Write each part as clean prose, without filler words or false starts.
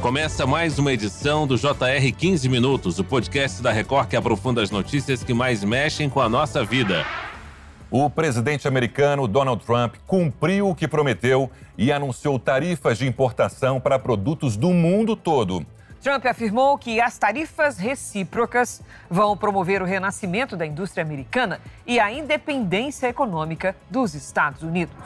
Começa mais uma edição do JR 15 Minutos, o podcast da Record que aprofunda as notícias que mais mexem com a nossa vida. O presidente americano Donald Trump cumpriu o que prometeu e anunciou tarifas de importação para produtos do mundo todo. Trump afirmou que as tarifas recíprocas vão promover o renascimento da indústria americana e a independência econômica dos Estados Unidos.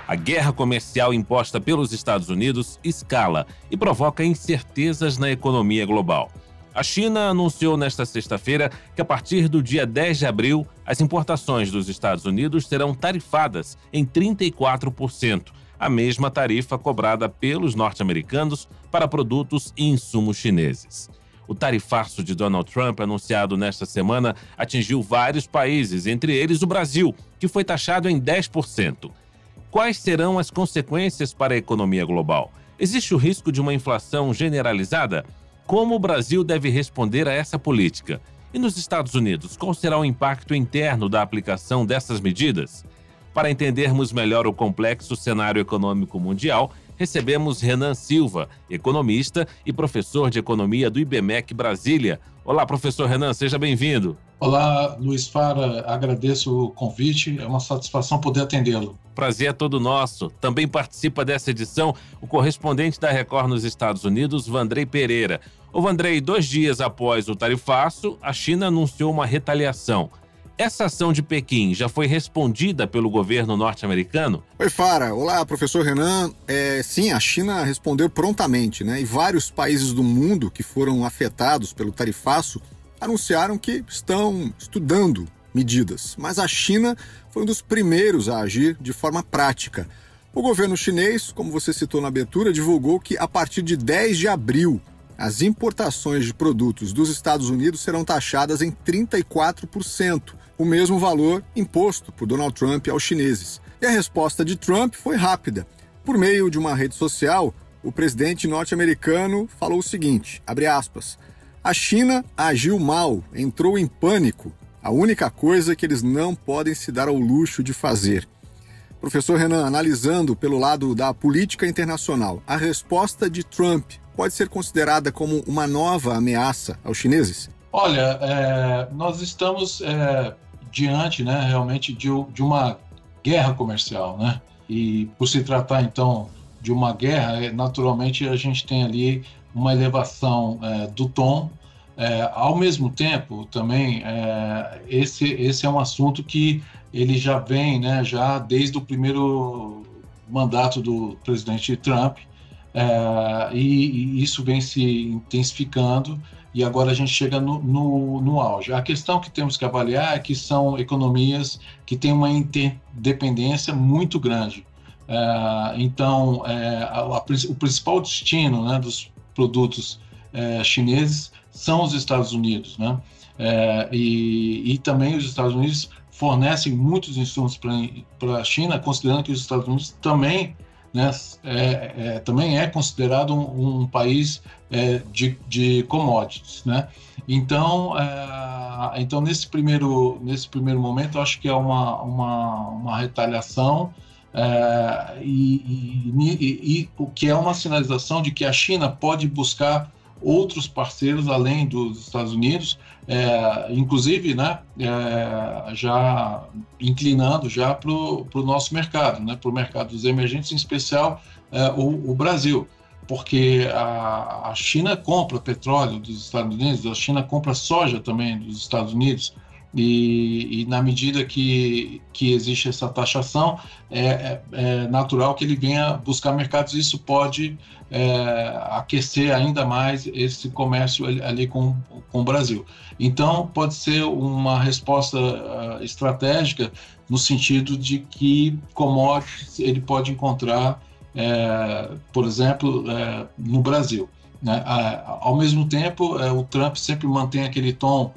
A guerra comercial imposta pelos Estados Unidos escala e provoca incertezas na economia global. A China anunciou nesta sexta-feira que a partir do dia 10 de abril, as importações dos Estados Unidos serão tarifadas em 34%, a mesma tarifa cobrada pelos norte-americanos para produtos e insumos chineses. O tarifaço de Donald Trump, anunciado nesta semana, atingiu vários países, entre eles o Brasil, que foi taxado em 10%. Quais serão as consequências para a economia global? Existe o risco de uma inflação generalizada? Como o Brasil deve responder a essa política? E nos Estados Unidos, qual será o impacto interno da aplicação dessas medidas? Para entendermos melhor o complexo cenário econômico mundial, recebemos Renan Silva, economista e professor de economia do IBMEC Brasília. Olá, professor Renan, seja bem-vindo. Olá, Luiz Fara, agradeço o convite, é uma satisfação poder atendê-lo. Prazer é todo nosso. Também participa dessa edição o correspondente da Record nos Estados Unidos, Vandrei Pereira. Ô Vandrei, 2 dias após o tarifaço, a China anunciou uma retaliação. Essa ação de Pequim já foi respondida pelo governo norte-americano? Oi, Fara. Olá, professor Renan. Sim, a China respondeu prontamente, né? E vários países do mundo que foram afetados pelo tarifaço anunciaram que estão estudando medidas. Mas a China foi um dos primeiros a agir de forma prática. O governo chinês, como você citou na abertura, divulgou que a partir de 10 de abril, as importações de produtos dos Estados Unidos serão taxadas em 34%, o mesmo valor imposto por Donald Trump aos chineses. E a resposta de Trump foi rápida. Por meio de uma rede social, o presidente norte-americano falou o seguinte, abre aspas, a China agiu mal, entrou em pânico. A única coisa que eles não podem se dar ao luxo de fazer. Professor Renan, analisando pelo lado da política internacional, a resposta de Trump pode ser considerada como uma nova ameaça aos chineses? Olha, nós estamos diante, né, realmente de uma guerra comercial, né? E por se tratar, então, de uma guerra, naturalmente a gente tem ali uma elevação do tom. Ao mesmo tempo, também, esse é um assunto que ele já vem, né, já desde o primeiro mandato do presidente Trump, e isso vem se intensificando, e agora a gente chega no auge. A questão que temos que avaliar é que são economias que têm uma interdependência muito grande. Então, o principal destino, né, dos produtos chineses são os Estados Unidos, né? E também os Estados Unidos fornecem muitos insumos para a China, considerando que os Estados Unidos também, né, também é considerado um país de commodities, né? Então, nesse primeiro momento, eu acho que é uma retaliação e o que é uma sinalização de que a China pode buscar outros parceiros além dos Estados Unidos, inclusive, né, já inclinando já para o nosso mercado, né, para o mercado dos emergentes, em especial o Brasil, porque a China compra petróleo dos Estados Unidos, a China compra soja também dos Estados Unidos, e na medida que existe essa taxação, é natural que ele venha buscar mercados, e isso pode aquecer ainda mais esse comércio ali com o Brasil. Então, pode ser uma resposta estratégica no sentido de que commodities ele pode encontrar, por exemplo, no Brasil, né? Ao mesmo tempo, o Trump sempre mantém aquele tom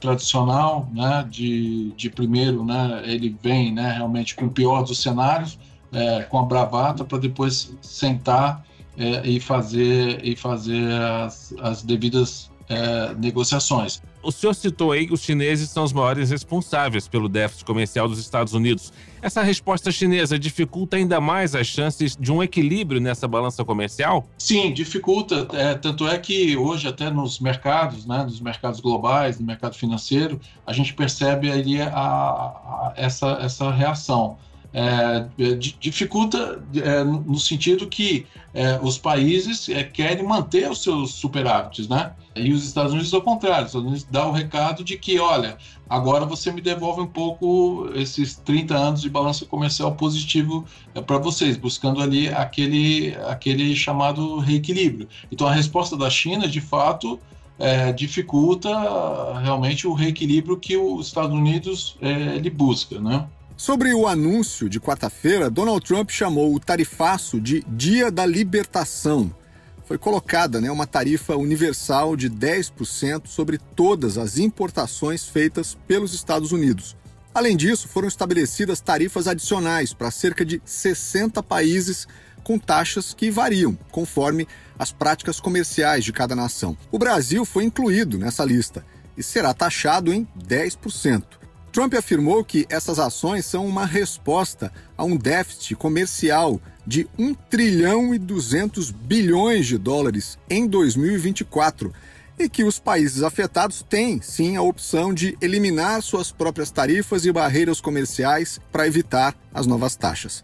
tradicional, né, de primeiro, né, ele vem, né, realmente com o pior dos cenários, com a bravata, para depois sentar e fazer as devidas negociações. O senhor citou aí que os chineses são os maiores responsáveis pelo déficit comercial dos Estados Unidos. Essa resposta chinesa dificulta ainda mais as chances de um equilíbrio nessa balança comercial? Sim, dificulta. Tanto é que hoje até nos mercados, né, nos mercados globais, no mercado financeiro, a gente percebe ali essa reação. Dificulta no sentido que os países querem manter os seus superávites, né? E os Estados Unidos, ao contrário, os Estados Unidos dá o recado de que, olha, agora você me devolve um pouco esses 30 anos de balança comercial positivo para vocês, buscando ali aquele chamado reequilíbrio. Então, a resposta da China, de fato, dificulta realmente o reequilíbrio que os Estados Unidos ele busca, né? Sobre o anúncio de quarta-feira, Donald Trump chamou o tarifaço de Dia da Libertação. Foi colocada uma tarifa universal de 10% sobre todas as importações feitas pelos Estados Unidos. Além disso, foram estabelecidas tarifas adicionais para cerca de 60 países com taxas que variam conforme as práticas comerciais de cada nação. O Brasil foi incluído nessa lista e será taxado em 10%. Trump afirmou que essas ações são uma resposta a um déficit comercial de 1 trilhão e 200 bilhões de dólares em 2024 e que os países afetados têm, sim, a opção de eliminar suas próprias tarifas e barreiras comerciais para evitar as novas taxas.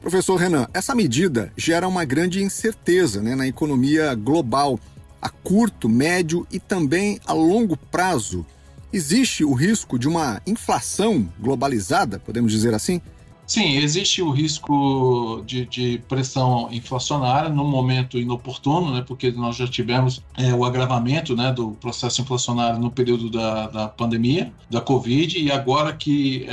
Professor Renan, essa medida gera uma grande incerteza na economia global, a curto, médio e também a longo prazo. Existe o risco de uma inflação globalizada, podemos dizer assim? Sim, existe o risco de pressão inflacionária num momento inoportuno, né, porque nós já tivemos o agravamento, né, do processo inflacionário no período da pandemia, da Covid, e agora que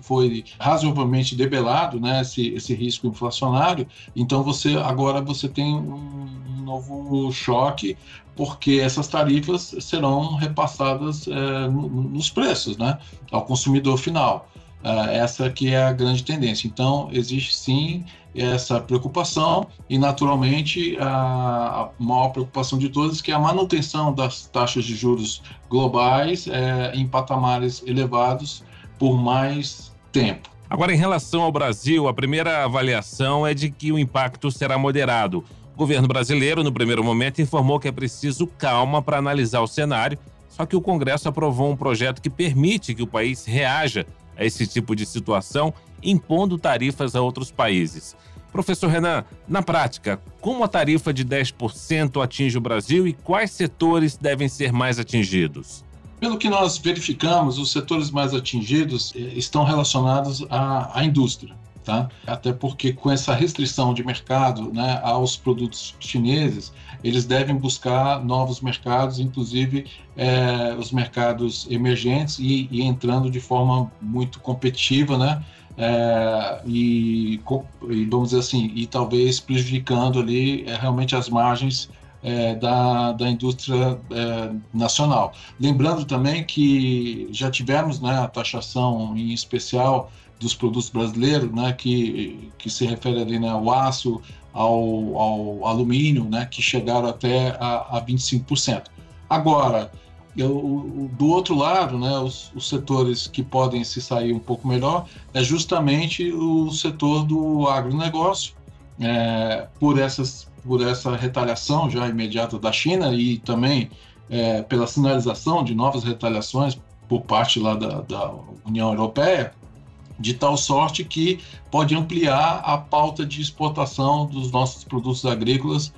foi razoavelmente debelado, né, esse risco inflacionário, então agora você tem um novo choque, porque essas tarifas serão repassadas nos preços, né, ao consumidor final. Essa que é a grande tendência. Então, existe sim essa preocupação e, naturalmente, a maior preocupação de todas, que é a manutenção das taxas de juros globais em patamares elevados por mais tempo. Agora, em relação ao Brasil, a primeira avaliação é de que o impacto será moderado. O governo brasileiro, no primeiro momento, informou que é preciso calma para analisar o cenário, só que o Congresso aprovou um projeto que permite que o país reaja a esse tipo de situação, impondo tarifas a outros países. Professor Renan, na prática, como a tarifa de 10% atinge o Brasil e quais setores devem ser mais atingidos? Pelo que nós verificamos, os setores mais atingidos estão relacionados à indústria. Tá? Até porque com essa restrição de mercado, né, aos produtos chineses, eles devem buscar novos mercados, inclusive os mercados emergentes e entrando de forma muito competitiva, né, e vamos dizer assim, e talvez prejudicando ali realmente as margens da indústria nacional. Lembrando também que já tivemos, né, a taxação em especial dos produtos brasileiros, né, que se refere ali, né, ao aço, ao alumínio, né, que chegaram até a 25%. Agora, do outro lado, né, os setores que podem se sair um pouco melhor é justamente o setor do agronegócio, por essa retaliação já imediata da China e também pela sinalização de novas retaliações por parte lá da União Europeia, de tal sorte que pode ampliar a pauta de exportação dos nossos produtos agrícolas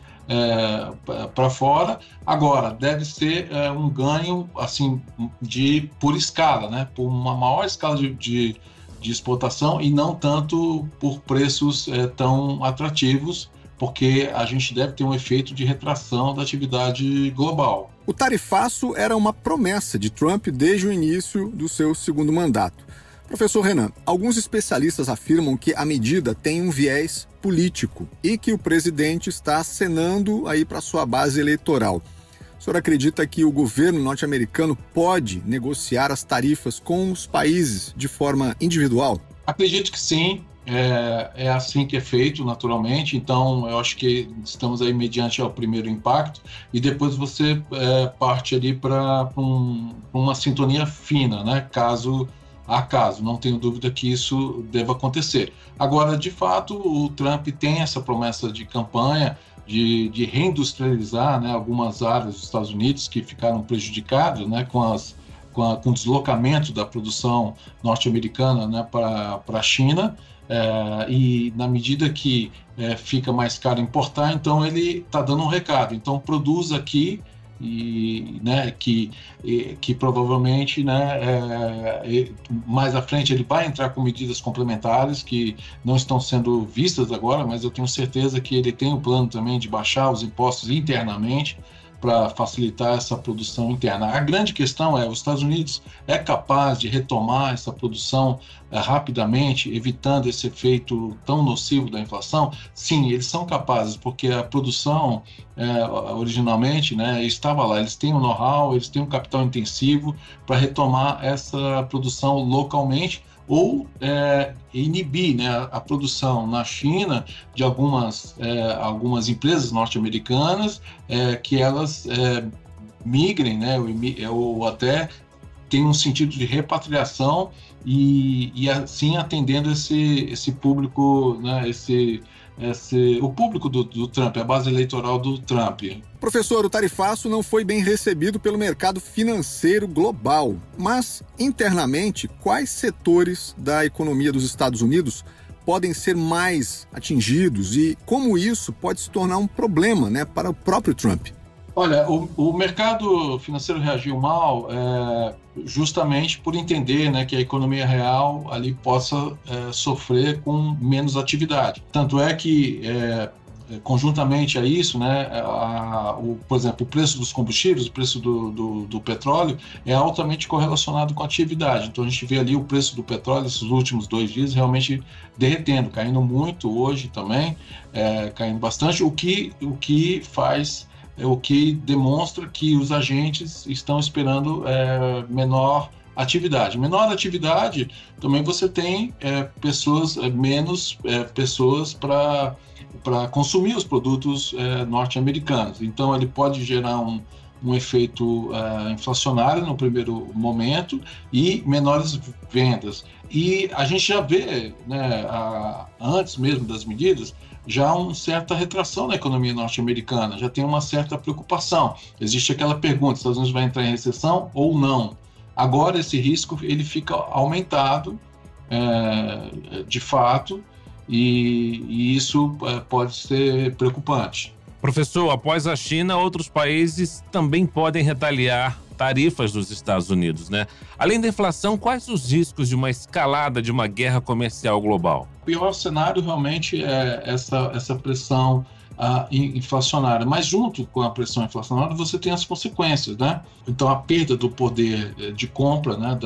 para fora. Agora, deve ser um ganho assim, por escala, né? Por uma maior escala de exportação e não tanto por preços tão atrativos, porque a gente deve ter um efeito de retração da atividade global. O tarifaço era uma promessa de Trump desde o início do seu segundo mandato. Professor Renan, alguns especialistas afirmam que a medida tem um viés político e que o presidente está acenando aí para sua base eleitoral. O senhor acredita que o governo norte-americano pode negociar as tarifas com os países de forma individual? Acredito que sim. é assim que é feito, naturalmente. Então, eu acho que estamos aí mediante ao primeiro impacto e depois você parte ali para uma sintonia fina, né? Caso a caso. Não tenho dúvida que isso deva acontecer. Agora, de fato, o Trump tem essa promessa de campanha de reindustrializar, né, algumas áreas dos Estados Unidos que ficaram prejudicadas, né, com o deslocamento da produção norte-americana, né, para a China, e na medida que fica mais caro importar, então ele está dando um recado. Então produz aqui, e, né, que provavelmente, né, mais à frente ele vai entrar com medidas complementares que não estão sendo vistas agora, mas eu tenho certeza que ele tem o plano também de baixar os impostos internamente para facilitar essa produção interna. A grande questão os Estados Unidos é capaz de retomar essa produção rapidamente, evitando esse efeito tão nocivo da inflação? Sim, eles são capazes, porque a produção originalmente, né, estava lá. Eles têm o know-how, eles têm um capital intensivo para retomar essa produção localmente, ou inibir, né, a produção na China de algumas empresas norte-americanas, que elas migrem, né, ou até tenham um sentido de repatriação e assim atendendo esse público, né, o público do Trump, a base eleitoral do Trump. Professor, o tarifaço não foi bem recebido pelo mercado financeiro global, mas internamente, quais setores da economia dos Estados Unidos podem ser mais atingidos e como isso pode se tornar um problema, né, para o próprio Trump? Olha, o mercado financeiro reagiu mal justamente por entender, né, que a economia real ali possa sofrer com menos atividade. Tanto é que, conjuntamente a isso, né, por exemplo, o preço dos combustíveis, o preço do petróleo é altamente correlacionado com a atividade. Então a gente vê ali o preço do petróleo esses últimos 2 dias realmente derretendo, caindo muito hoje também, caindo bastante, o que demonstra que os agentes estão esperando menor atividade. Menor atividade, também você tem menos pessoas para consumir os produtos norte-americanos. Então, ele pode gerar um efeito inflacionário no primeiro momento e menores vendas. E a gente já vê, né, antes mesmo das medidas, já uma certa retração na economia norte-americana, já tem uma certa preocupação. Existe aquela pergunta, os Estados Unidos vai entrar em recessão ou não? Agora esse risco ele fica aumentado, de fato, e isso pode ser preocupante. Professor, após a China, outros países também podem retaliar tarifas dos Estados Unidos, né? Além da inflação, quais os riscos de uma escalada de uma guerra comercial global? O pior cenário realmente é essa pressão inflacionária, mas junto com a pressão inflacionária você tem as consequências, né? Então a perda do poder de compra, né,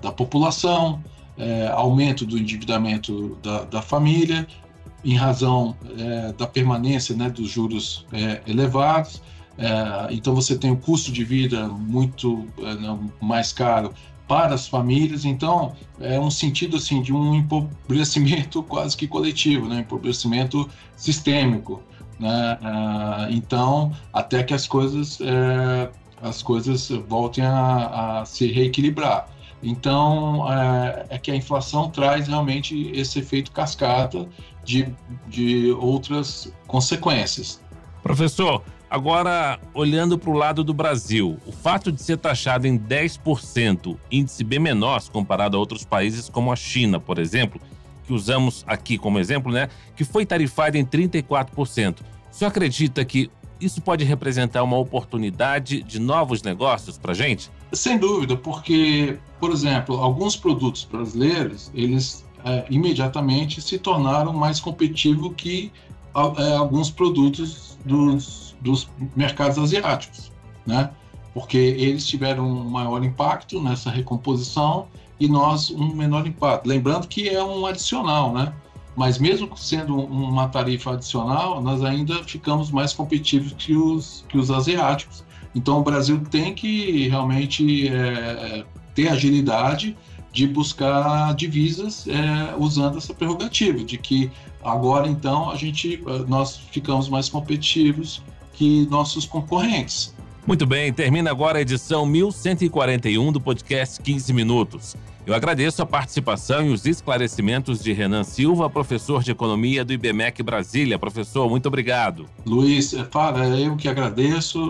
da população, aumento do endividamento da família, em razão da permanência, né, dos juros elevados. Então você tem o custo de vida muito mais caro para as famílias. Então é um sentido assim de um empobrecimento quase que coletivo, né, empobrecimento sistêmico, né? Então até que as coisas voltem a se reequilibrar. Então é que a inflação traz realmente esse efeito cascata de outras consequências. Professor, agora olhando para o lado do Brasil, o fato de ser taxado em 10%, índice bem menor comparado a outros países como a China, por exemplo, que usamos aqui como exemplo, né, que foi tarifado em 34%. O senhor acredita que isso pode representar uma oportunidade de novos negócios para a gente? Sem dúvida, porque, por exemplo, alguns produtos brasileiros, eles imediatamente se tornaram mais competitivos que alguns produtos dos mercados asiáticos, né? Porque eles tiveram um maior impacto nessa recomposição e nós um menor impacto. Lembrando que é um adicional, né? Mas mesmo sendo uma tarifa adicional, nós ainda ficamos mais competitivos que os asiáticos. Então o Brasil tem que realmente ter agilidade de buscar divisas usando essa prerrogativa, de que agora então nós ficamos mais competitivos que nossos concorrentes. Muito bem, termina agora a edição 1141 do podcast 15 Minutos. Eu agradeço a participação e os esclarecimentos de Renan Silva, professor de Economia do IBMEC Brasília. Professor, muito obrigado. Luiz, eu que agradeço,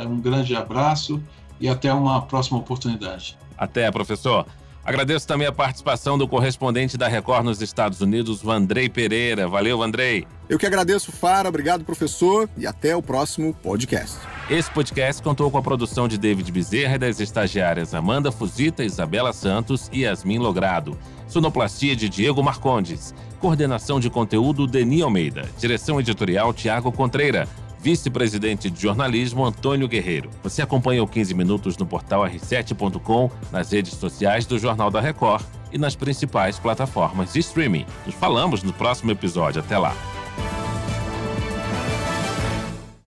um grande abraço e até uma próxima oportunidade. Até, professor. Agradeço também a participação do correspondente da Record nos Estados Unidos, Vandrei Pereira. Valeu, Vandrei. Eu que agradeço, Fara. Obrigado, professor. E até o próximo podcast. Esse podcast contou com a produção de David Bezerra e das estagiárias Amanda Fuzita, Isabela Santos e Yasmin Logrado. Sonoplastia de Diego Marcondes. Coordenação de conteúdo, Deni Almeida. Direção editorial, Tiago Contreira. Vice-presidente de jornalismo, Antônio Guerreiro. Você acompanha o 15 Minutos no portal r7.com, nas redes sociais do Jornal da Record e nas principais plataformas de streaming. Nos falamos no próximo episódio. Até lá.